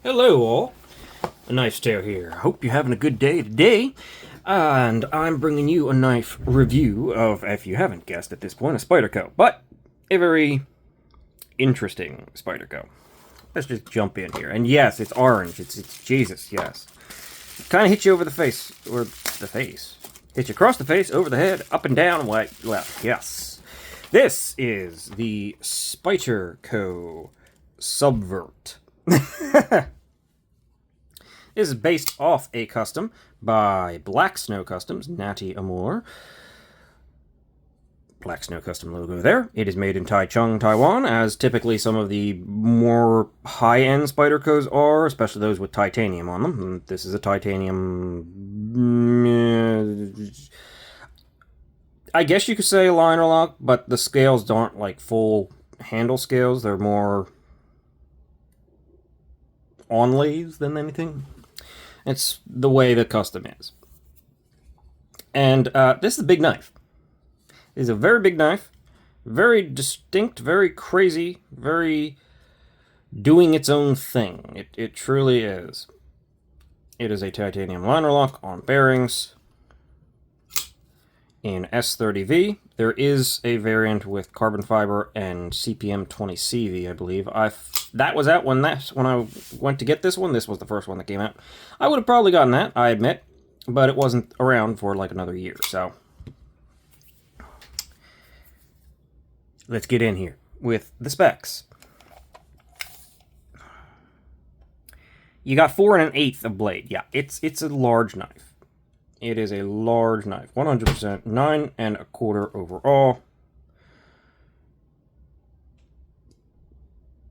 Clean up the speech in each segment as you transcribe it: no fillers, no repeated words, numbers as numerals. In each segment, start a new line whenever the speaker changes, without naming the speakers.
Hello all, a Knife Tale here. Hope you're having a good day today. And I'm bringing you a knife review of, if you haven't guessed at this point, a Spyderco. But a very interesting Spyderco. Let's just jump in here. And yes, it's orange. It's Jesus, yes. Kind of hits you over the face, or the face. Hits you across the face, over the head, up and down, right, left, yes. This is the Spyderco Subvert. This is based off a custom by Black Snow Customs, Natty Amour. Black Snow Custom logo there. It is made in Taichung, Taiwan, as typically some of the more high-end Spydercos are, especially those with titanium on them. And this is a titanium... I guess you could say liner lock, but the scales aren't like full handle scales. They're more onlays than anything. It's the way the custom is. And this is a big knife. It is a very big knife. Very distinct, very crazy, very doing its own thing. It truly is. It is a titanium liner lock on bearings in S30V. There is a variant with carbon fiber and CPM 20CV, I believe. That was out when I went to get this one. This was the first one that came out. I would have probably gotten that, I admit, but it wasn't around for like another year, so let's get in here with the specs. You got 4 1/8 of blade. Yeah, it's a large knife. It is a large knife. 100%, 9 1/4 overall.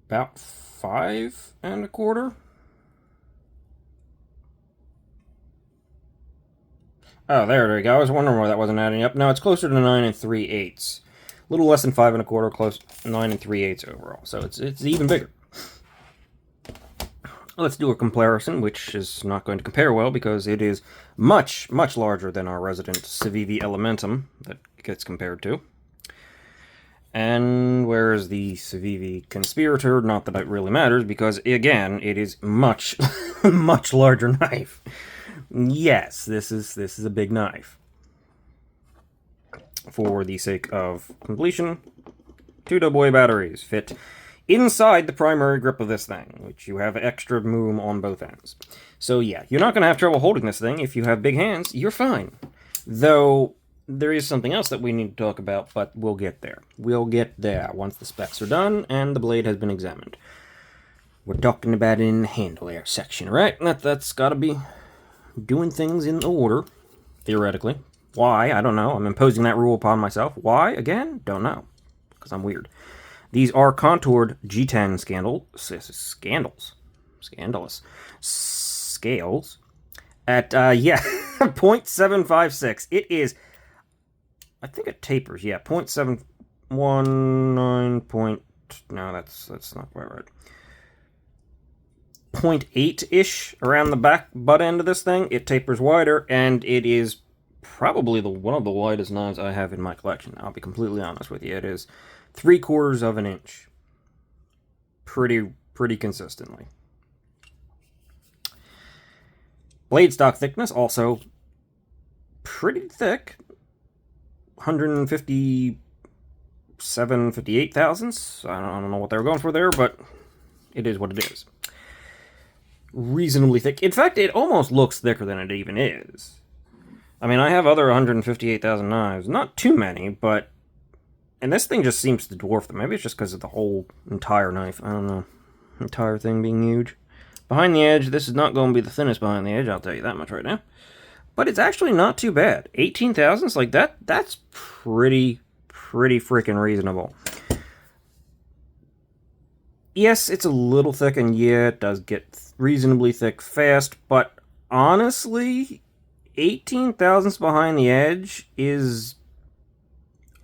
About 5 1/4. Oh, there we go. I was wondering why that wasn't adding up. No, it's closer to 9 3/8. A little less than 5 1/4, close 9 3/8 overall. So it's even bigger. Let's do a comparison, which is not going to compare well because it is much, much larger than our resident Civivi Elementum that gets compared to. And where is the Civivi Conspirator? Not that it really matters because, again, it is much, much larger knife. Yes, this is a big knife. For the sake of completion, 2 double-A batteries fit inside the primary grip of this thing, which you have extra room on both ends. So yeah, you're not going to have trouble holding this thing. If you have big hands, you're fine. Though, there is something else that we need to talk about, but we'll get there. We'll get there once the specs are done and the blade has been examined. We're talking about it in the handle air section, right? That's got to be doing things in order, theoretically. Why? I don't know. I'm imposing that rule upon myself. Why? Again? Don't know. Because I'm weird. These are contoured G10 scandalous scales at, 0.756. It is, I think it tapers, yeah, 0.719 no, that's not quite right. 0.8-ish around the back butt end of this thing. It tapers wider, and it is probably one of the widest knives I have in my collection. I'll be completely honest with you. It is 3/4 of an inch. Pretty consistently. Blade stock thickness also pretty thick. 157, 58 thousandths. I don't know what they were going for there, but it is what it is. Reasonably thick. In fact, it almost looks thicker than it even is. I mean, I have other 158,000 knives. Not too many, but... And this thing just seems to dwarf them. Maybe it's just because of the whole entire knife. I don't know. Entire thing being huge. Behind the edge, this is not going to be the thinnest behind the edge, I'll tell you that much right now. But it's actually not too bad. 18 thousandths, like that's pretty freaking reasonable. Yes, it's a little thick, and yeah, it does get reasonably thick fast, but honestly, 18 thousandths behind the edge is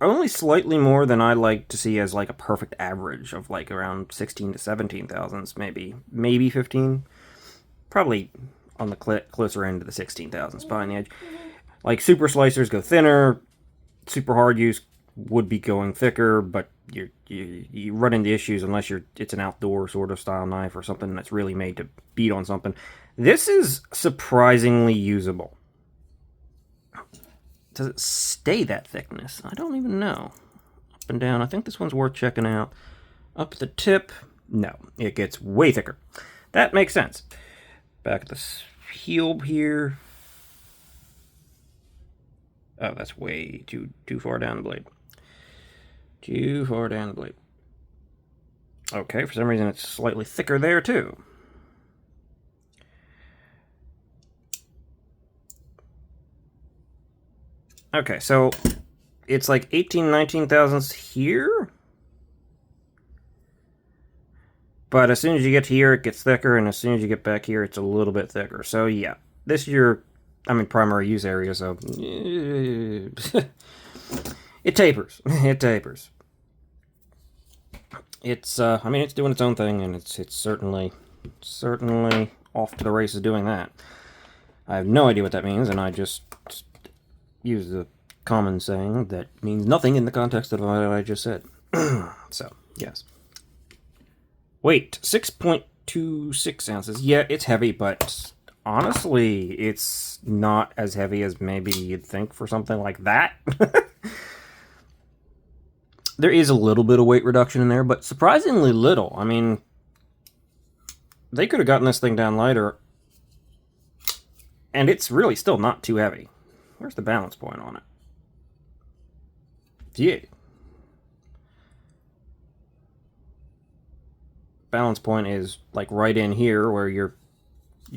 only slightly more than I like to see as like a perfect average of like around 16 to 17 thousandths, maybe 15. Probably on the closer end to the 16 thousandths behind the edge. Like super slicers go thinner, super hard use would be going thicker, but you run into issues unless it's an outdoor sort of style knife or something that's really made to beat on something. This is surprisingly usable. Does it stay that thickness? I don't even know. Up and down, I think this one's worth checking out. Up the tip, no, it gets way thicker. That makes sense. Back at the heel here. Oh, that's way too far down the blade. Too far down the blade. Okay, for some reason it's slightly thicker there too. Okay, so it's like 18, 19 thousandths here. But as soon as you get to here, it gets thicker, and as soon as you get back here, it's a little bit thicker. So yeah, this is your, primary use area, so it tapers. It tapers. It's, it's doing its own thing, and it's certainly off to the races doing that. I have no idea what that means, and I just use the common saying that means nothing in the context of what I just said. So, yes. Weight, 6.26 ounces. Yeah, it's heavy, but honestly, it's not as heavy as maybe you'd think for something like that. There is a little bit of weight reduction in there, but surprisingly little. I mean, they could have gotten this thing down lighter, and it's really still not too heavy. Where's the balance point on it? Yeah. Balance point is like right in here where your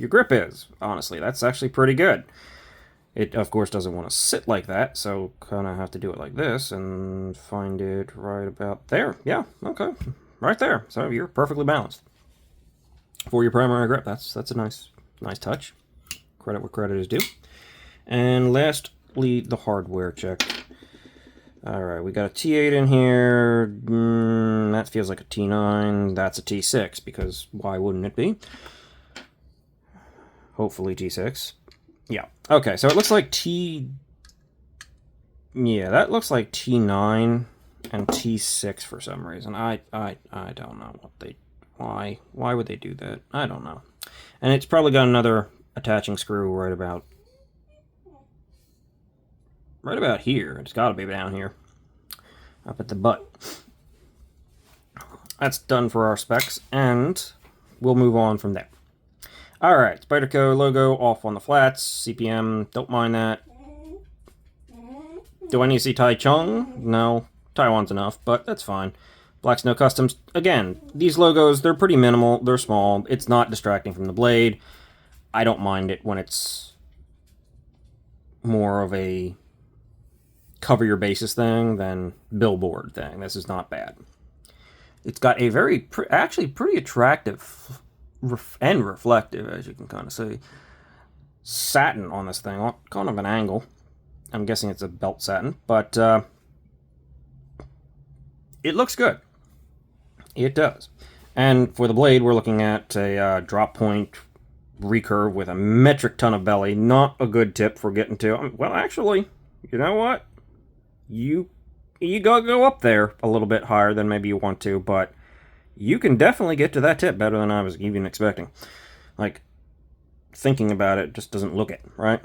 grip is. Honestly, that's actually pretty good. It, of course, doesn't want to sit like that, so kind of have to do it like this and find it right about there. Yeah, okay. Right there. So you're perfectly balanced. For your primary grip, that's a nice touch. Credit where credit is due. And lastly, the hardware check. Alright, we got a T8 in here. That feels like a T9. That's a T6, because why wouldn't it be? Hopefully T6. Yeah. Okay, so it looks like Yeah, that looks like T9 and T6 for some reason. I don't know what they... Why would they do that? I don't know. And it's probably got another attaching screw right about here. It's got to be down here. Up at the butt. That's done for our specs, and we'll move on from there. Alright, Spyderco logo off on the flats. CPM, don't mind that. Do I need to see Tai Chung? No. Taiwan's enough, but that's fine. Black Snow Customs. Again, these logos, they're pretty minimal. They're small. It's not distracting from the blade. I don't mind it when it's more of a cover your bases thing than billboard thing. This is not bad. It's got a very, actually pretty attractive and reflective, as you can kind of see, satin on this thing, kind of an angle. I'm guessing it's a belt satin, but it looks good. It does. And for the blade, we're looking at a drop point recurve with a metric ton of belly. Not a good tip for getting to. Well, actually, you know what? You gotta go up there a little bit higher than maybe you want to, but you can definitely get to that tip better than I was even expecting. Like, thinking about it just doesn't look it, right?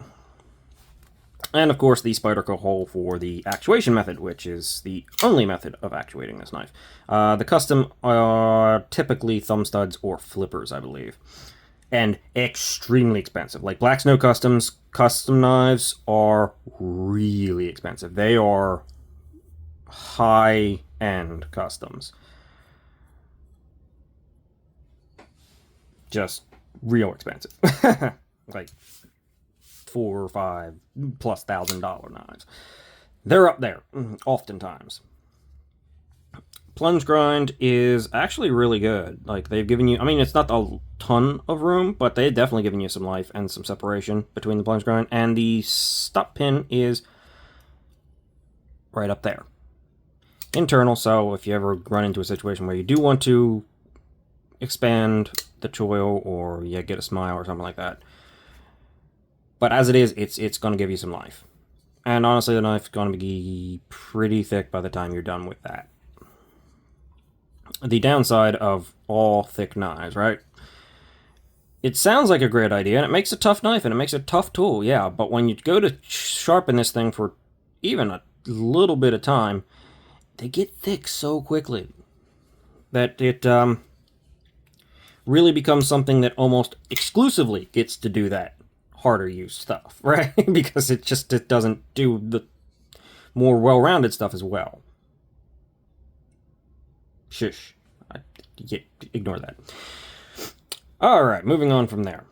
And of course, the Spyderco hole for the actuation method, which is the only method of actuating this knife. The custom are typically thumb studs or flippers, I believe. And extremely expensive. Like Black Snow Customs, custom knives are really expensive. They are high-end customs. Just real expensive. Like $4,000 or $5,000+ knives. They're up there, oftentimes. Plunge grind is actually really good. Like, they've given you, it's not a ton of room, but they've definitely given you some life and some separation between the plunge grind. And the stop pin is right up there. Internal, so if you ever run into a situation where you do want to expand the choil or get a smile or something like that. But as it is, it's going to give you some life. And honestly, the knife's going to be pretty thick by the time you're done with that. the downside of all thick knives, right? It sounds like a great idea, and it makes a tough knife, and it makes a tough tool, yeah, but when you go to sharpen this thing for even a little bit of time, they get thick so quickly that it really becomes something that almost exclusively gets to do that harder use stuff, right? Because it doesn't do the more well-rounded stuff as well. Shush. Ignore that. Alright, moving on from there.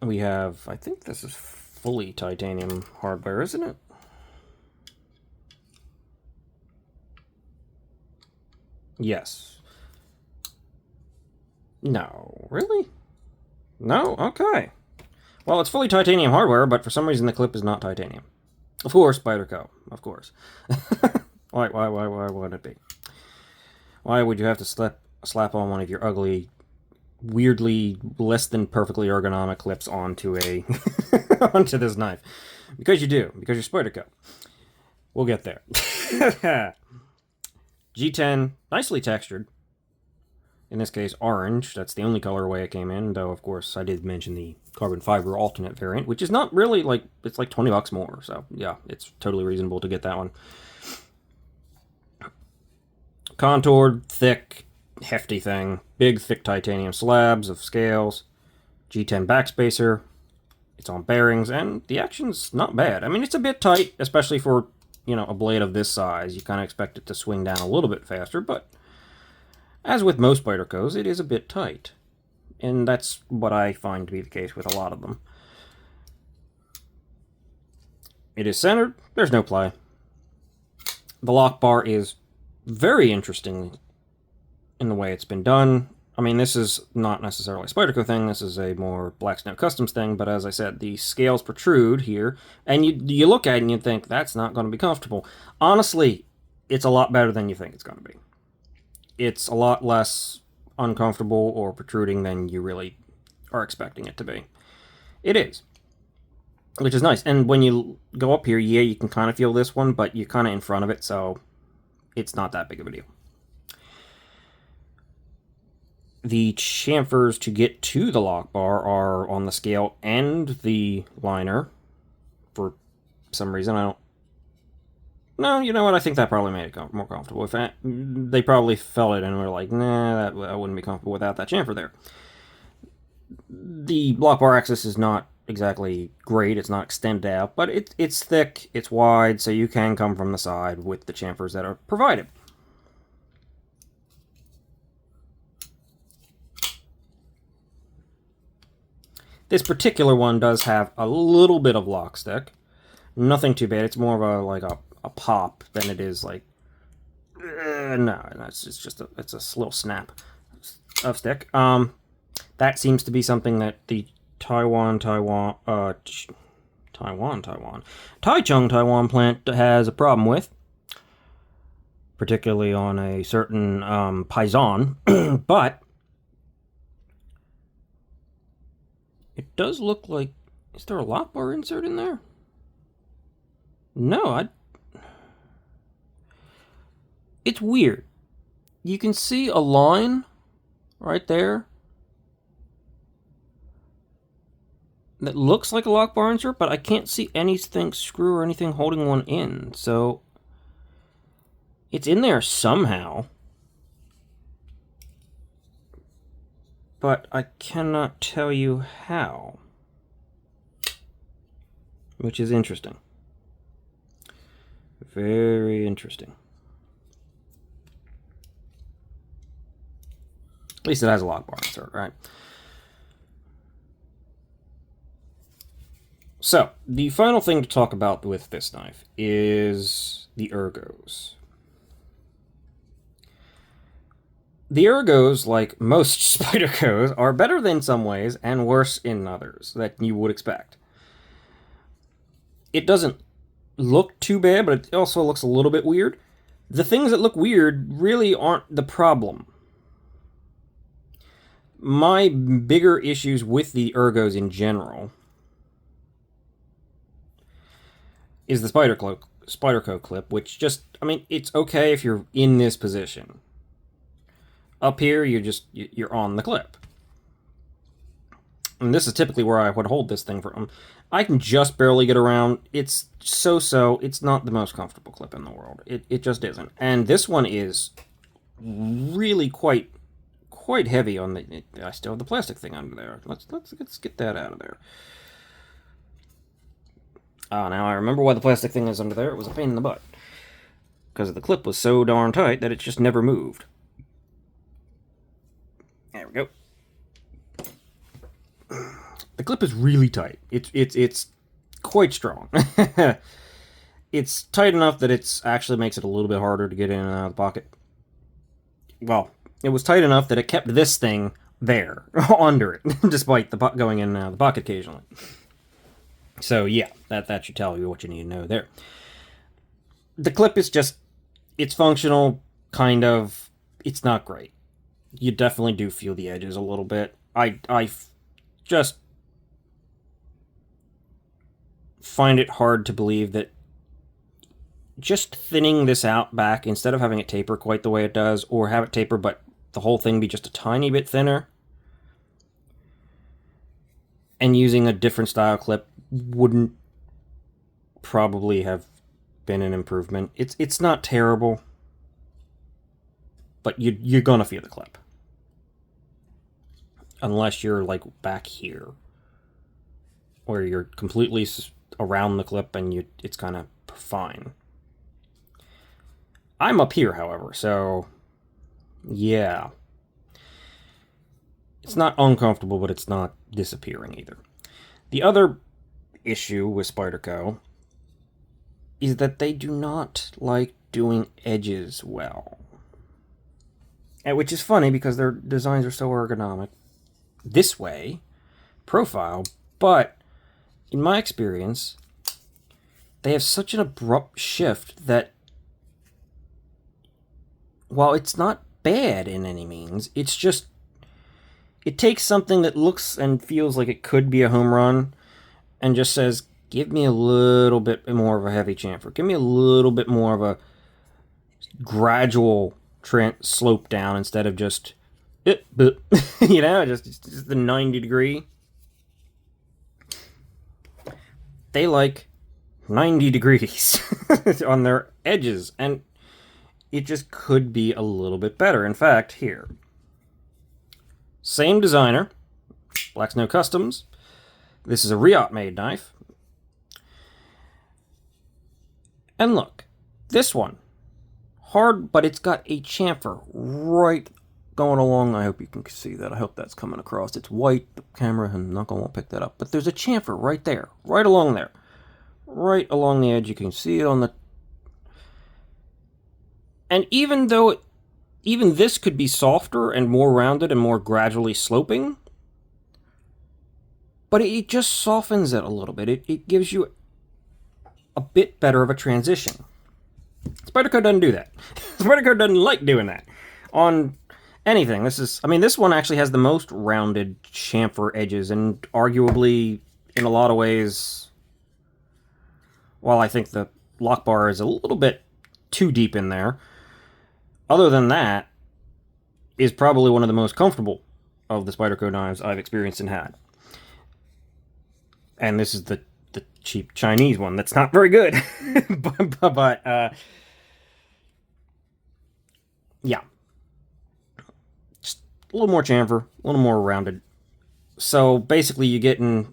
We have, I think this is fully titanium hardware, isn't it? Yes. No, really? No? Okay. Well, it's fully titanium hardware, but for some reason the clip is not titanium. Of course, Spyderco. Of course. Why would it be? Why would you have to slap on one of your ugly, weirdly less than perfectly ergonomic clips onto a onto this knife? Because you do. Because you're Spyderco. We'll get there. G10, nicely textured. In this case, orange. That's the only colorway it came in, though, of course, I did mention the carbon fiber alternate variant, which is not really, like, it's like 20 bucks more, so, yeah, it's totally reasonable to get that one. Contoured, thick, hefty thing. Big, thick titanium slabs of scales. G10 backspacer. It's on bearings, and the action's not bad. I mean, it's a bit tight, especially for, you know, a blade of this size. You kind of expect it to swing down a little bit faster, but as with most Spydercos, it is a bit tight. And that's what I find to be the case with a lot of them. It is centered. There's no play. The lock bar is very interesting in the way it's been done. I mean, this is not necessarily a Spyderco thing. This is a more Black Snow Customs thing. But as I said, the scales protrude here. And you look at it and you think, that's not going to be comfortable. Honestly, it's a lot better than you think it's going to be. It's a lot less uncomfortable or protruding than you really are expecting it to be. It is. Which is nice. And when you go up here, yeah, you can kind of feel this one, but you're kind of in front of it, so it's not that big of a deal. The chamfers to get to the lock bar are on the scale and the liner. For some reason, I don't... No, you know what? I think that probably made it more comfortable. If they probably felt it and were like, nah, I wouldn't be comfortable without that chamfer there. The lock bar axis is not exactly great. It's not extended out, but it's thick, it's wide, so you can come from the side with the chamfers that are provided. This particular one does have a little bit of lock stick. Nothing too bad. It's more of a pop than it is like no, it's just it's a little snap of stick. That seems to be something that the Taichung Taiwan plant has a problem with, particularly on a certain Paisan. But it does look like, is there a lock bar insert in there? No, it's weird. You can see a line right there that looks like a lock bar insert, but I can't see anything screw or anything holding one in. So it's in there somehow, but I cannot tell you how, which is interesting. Very interesting. At least it has a lock bar insert, right? So, the final thing to talk about with this knife is the ergos. The ergos, like most Spydercos, are better in some ways and worse in others that you would expect. It doesn't look too bad, but it also looks a little bit weird. The things that look weird really aren't the problem. My bigger issues with the ergos in general is the Spyderco Spyderco clip, which just, I mean, it's okay if you're in this position. Up here, you're on the clip. And this is typically where I would hold this thing from. I can just barely get around. It's so-so. It's not the most comfortable clip in the world. It just isn't. And this one is really quite heavy on the... I still have the plastic thing under there. Let's get that out of there. Now I remember why the plastic thing is under there. It was a pain in the butt. Because the clip was so darn tight that it just never moved. There we go. The clip is really tight. It's quite strong. It's tight enough that it actually makes it a little bit harder to get in and out of the pocket. Well, it was tight enough that it kept this thing there, under it, despite the going in and out of the pocket occasionally. So yeah, that should tell you what you need to know there. The clip is just, it's functional, kind of. It's not great. You definitely do feel the edges a little bit. I just find it hard to believe that just thinning this out back, instead of having it taper quite the way it does, or have it taper but the whole thing be just a tiny bit thinner, and using a different style clip wouldn't probably have been an improvement. It's not terrible, but you're gonna feel the clip. Unless you're, like, back here, where you're completely around the clip and it's kind of fine. I'm up here, however, so yeah. It's not uncomfortable, but it's not disappearing either. The other issue with Spyderco is that they do not like doing edges well. Which is funny because their designs are so ergonomic this way, profile, but in my experience, they have such an abrupt shift that while it's not bad in any means, it's just, it takes something that looks and feels like it could be a home run and just says, give me a little bit more of a heavy chamfer. Give me a little bit more of a gradual slope down instead of just, you know, just the 90 degree. They like 90 degrees on their edges, and it just could be a little bit better. In fact, here, same designer, Black Snow Customs. This is a Riot made knife. And look, this one, hard, but it's got a chamfer right going along. I hope you can see that. I hope that's coming across. It's white, the camera, and not going to pick that up. But there's a chamfer right there, right along there. Right along the edge. You can see it on the... And even though even this could be softer and more rounded and more gradually sloping, but it just softens it a little bit. It gives you a bit better of a transition. Spyderco doesn't do that. Spyderco doesn't like doing that on anything. This one actually has the most rounded chamfer edges, and arguably, in a lot of ways, while I think the lock bar is a little bit too deep in there, other than that, is probably one of the most comfortable of the Spyderco knives I've experienced and had. And this is the cheap Chinese one that's not very good. but yeah. Just a little more chamfer, a little more rounded. So basically you get in...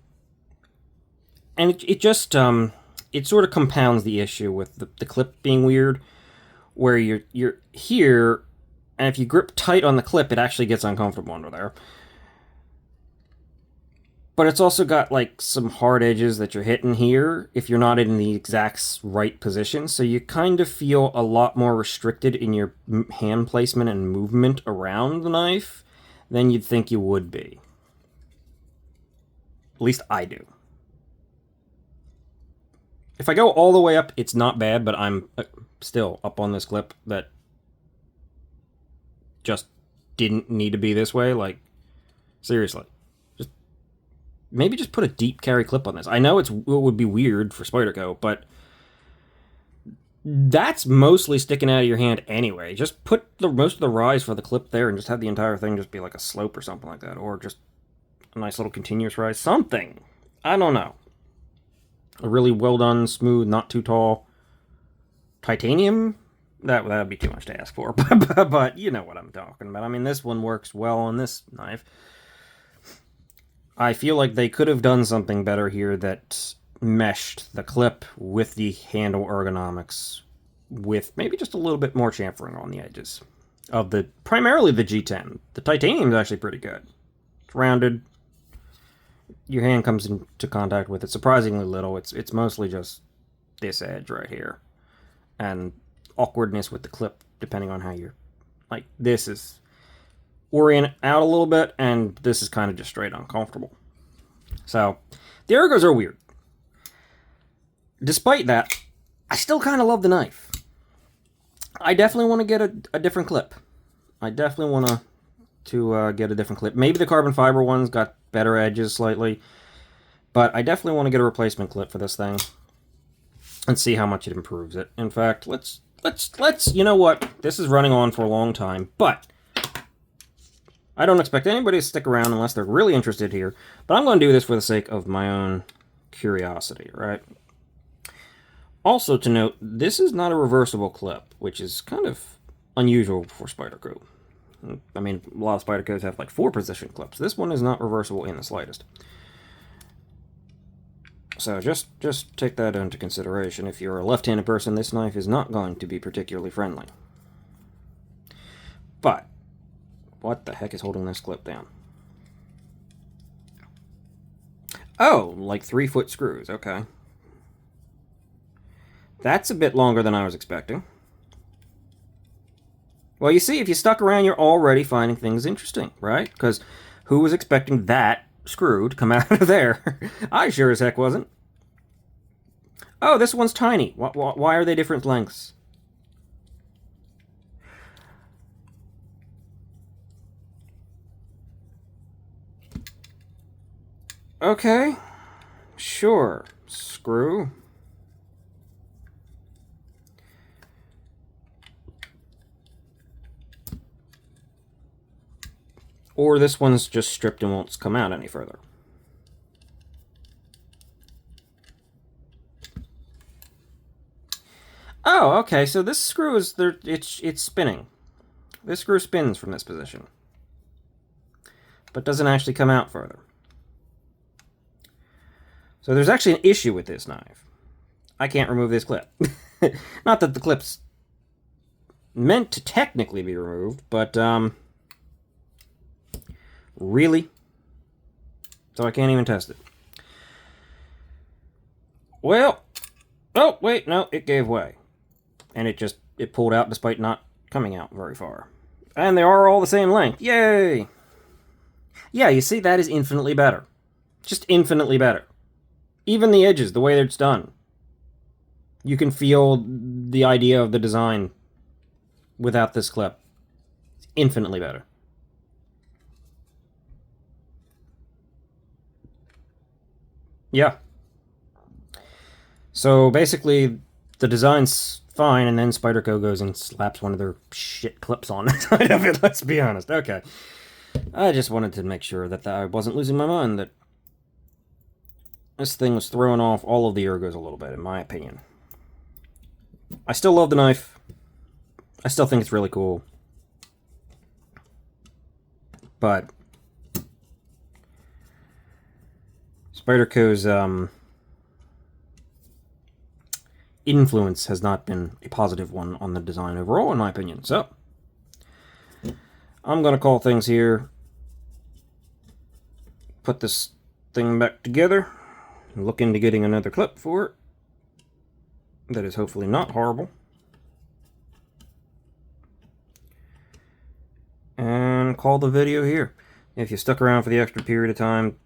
And it just... it sort of compounds the issue with the clip being weird, where you're here, and if you grip tight on the clip, it actually gets uncomfortable under there. But it's also got, like, some hard edges that you're hitting here if you're not in the exact right position, so you kind of feel a lot more restricted in your hand placement and movement around the knife than you'd think you would be. At least I do. If I go all the way up, it's not bad, but I'm still up on this clip that just didn't need to be this way. Like, seriously. Just put a deep carry clip on this. I know it would be weird for Spyderco, but that's mostly sticking out of your hand anyway. Just put most of the rise for the clip there and just have the entire thing just be like a slope or something like that. Or just a nice little continuous rise. Something. I don't know. A really well done, smooth, not too tall titanium? That would be too much to ask for. But you know what I'm talking about. I mean, this one works well on this knife. I feel like they could have done something better here that meshed the clip with the handle ergonomics with maybe just a little bit more chamfering on the edges of primarily the G10. The titanium is actually pretty good. It's rounded. Your hand comes into contact with it surprisingly little. It's mostly just this edge right here and awkwardness with the clip depending on how you're like. This is orient out a little bit, and this is kind of just straight uncomfortable. So the ergos are weird. Despite that, I still kind of love the knife. I definitely want to get a different clip. I definitely want to get a different clip. Maybe the carbon fiber one's got better edges slightly, but I definitely want to get a replacement clip for this thing and see how much it improves it. In fact, let's you know what? This is running on for a long time, but I don't expect anybody to stick around unless they're really interested here. But I'm going to do this for the sake of my own curiosity, right? Also to note, this is not a reversible clip, which is kind of unusual for Spyderco. I mean, a lot of Spydercos have like 4-position clips. This one is not reversible in the slightest. So just take that into consideration. If you're a left-handed person, this knife is not going to be particularly friendly. But what the heck is holding this clip down? Oh, like 3-foot screws. Okay. That's a bit longer than I was expecting. Well, you see, if you stuck around, you're already finding things interesting, right? Because who was expecting that screw to come out of there? I sure as heck wasn't. Oh, this one's tiny. Why are they different lengths? Okay. Sure. Screw. Or this one's just stripped and won't come out any further. Oh, okay, so this screw is there. It's spinning. This screw spins from this position, but doesn't actually come out further. So there's actually an issue with this knife. I can't remove this clip. Not that the clip's meant to technically be removed, but really? So I can't even test it. Well, oh wait, no, it gave way. And it pulled out despite not coming out very far. And they are all the same length. Yay! Yeah, you see, that is infinitely better. Just infinitely better. Even the edges, the way it's done. You can feel the idea of the design without this clip. It's infinitely better. Yeah. So basically, the design's fine, and then Spyderco goes and slaps one of their shit clips on the side of it, let's be honest. Okay. I just wanted to make sure that I wasn't losing my mind, that this thing was throwing off all of the ergos a little bit, in my opinion. I still love the knife. I still think it's really cool. But Spyderco's influence has not been a positive one on the design overall, in my opinion. So I'm going to call things here. Put this thing back together. Look into getting another clip for it. That is hopefully not horrible. And call the video here. If you stuck around for the extra period of time,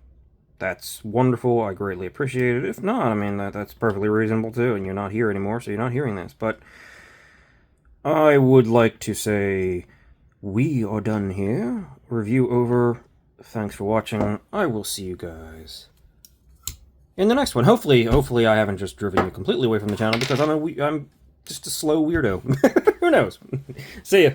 that's wonderful. I greatly appreciate it. If not, I mean, that's perfectly reasonable too, and you're not here anymore, so you're not hearing this. But I would like to say we are done here. Review over. Thanks for watching. I will see you guys in the next one. Hopefully I haven't just driven you completely away from the channel, because I'm just a slow weirdo. Who knows? See ya.